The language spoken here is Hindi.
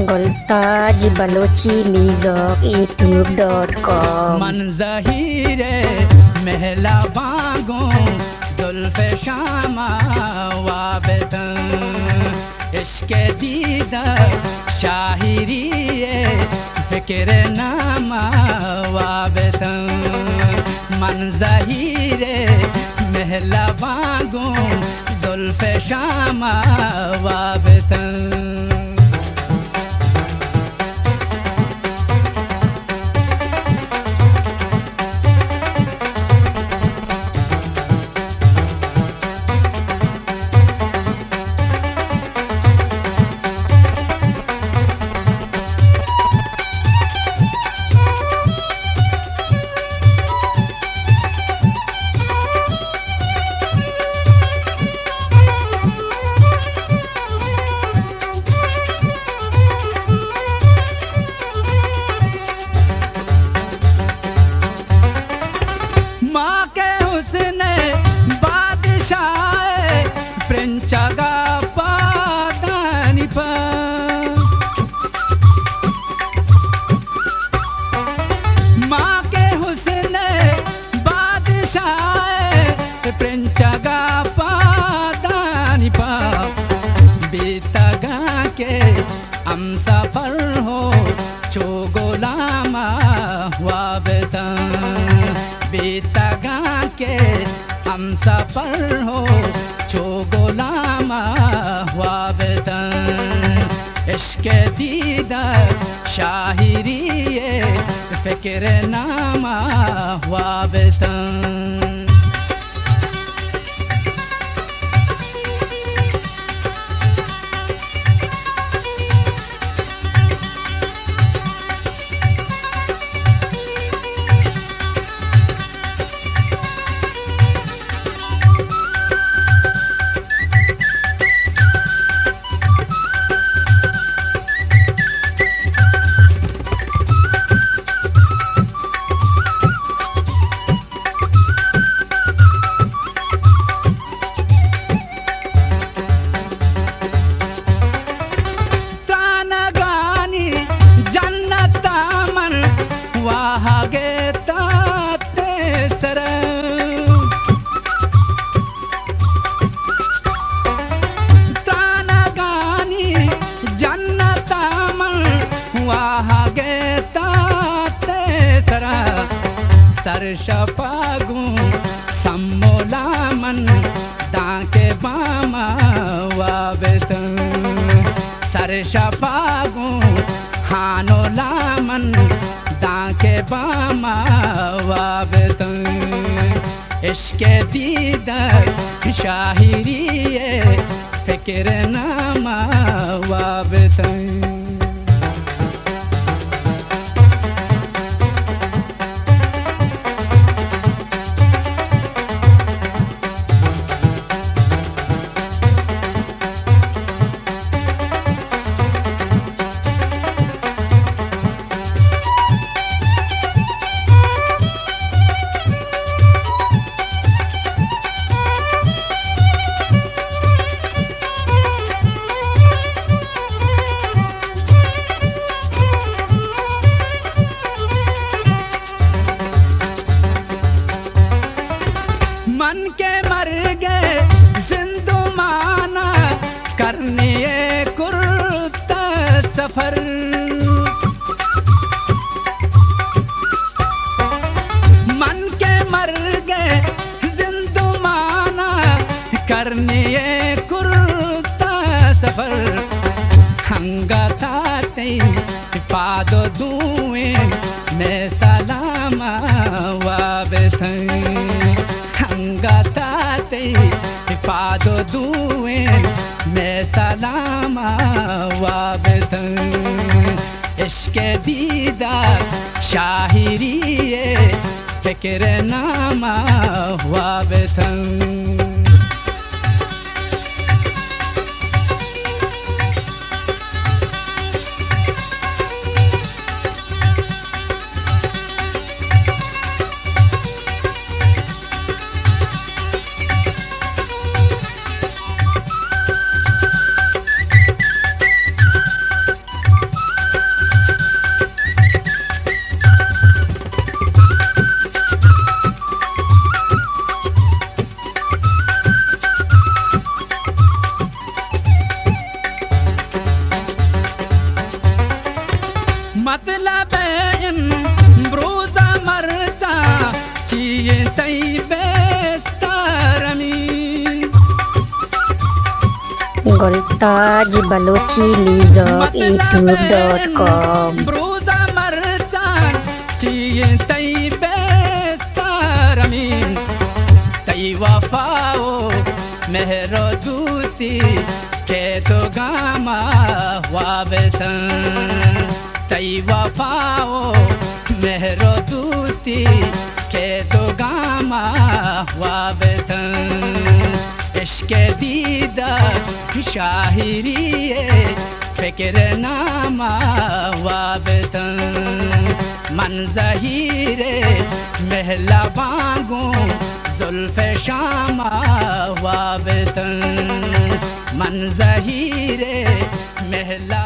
गुलताज बलोची मीज़ोक youtube.com मन ज़हीरे महला बागों जुल्फ़े शामा वाबतन इश्क़ दीदार शाहिरी फ़िक्र नामा वाबतन मन ज़हीरे महला बागों जुल्फ़े शामा वाबतन चगा पादानी पर माँ के हुस्न बादशाह प्रिंचगा पादानी पर बीतगा के हम सफर हो चो गुलामा हुआ बेतन बीतगा के हम सफर हो चो गुलामा हुआ बेतन इश्क़ दीदार शाहिरी फ़िक्र नामा हुआ बेतन सर शपागू सम्मोला मन दाके बामा वाबतन सर शपागू हानोला मन दाके बामा वाबतन इश्क़ दीदार शाहिरी फ़िक्र नामा वाबतन मन के मर गए जिंदू माना करने कुर्ता सफर मन के मर गए जिंदू माना करने कुर्ता सफर हंगाते पादो दुए में सलामा वाबतन हंगाते पादो दुए में सलामा वाबतन इश्क़ दीदार शाहिरी फ़िक्र नामा वाबतन Goltaj Balochi Mizok YouTube.com Bruza Marjan Chien tay bestaramin Tay wafao mehro duti Ke to gama wabetan Tay wafao mehro duti Ke to gama wabetan इश्क़ दीदार शाहिरिए फ़िक्र नामा वाबतन मंज़हीरे महला बांगो ज़ुल्फ़ शामा वाबतन मंज़हीरे महला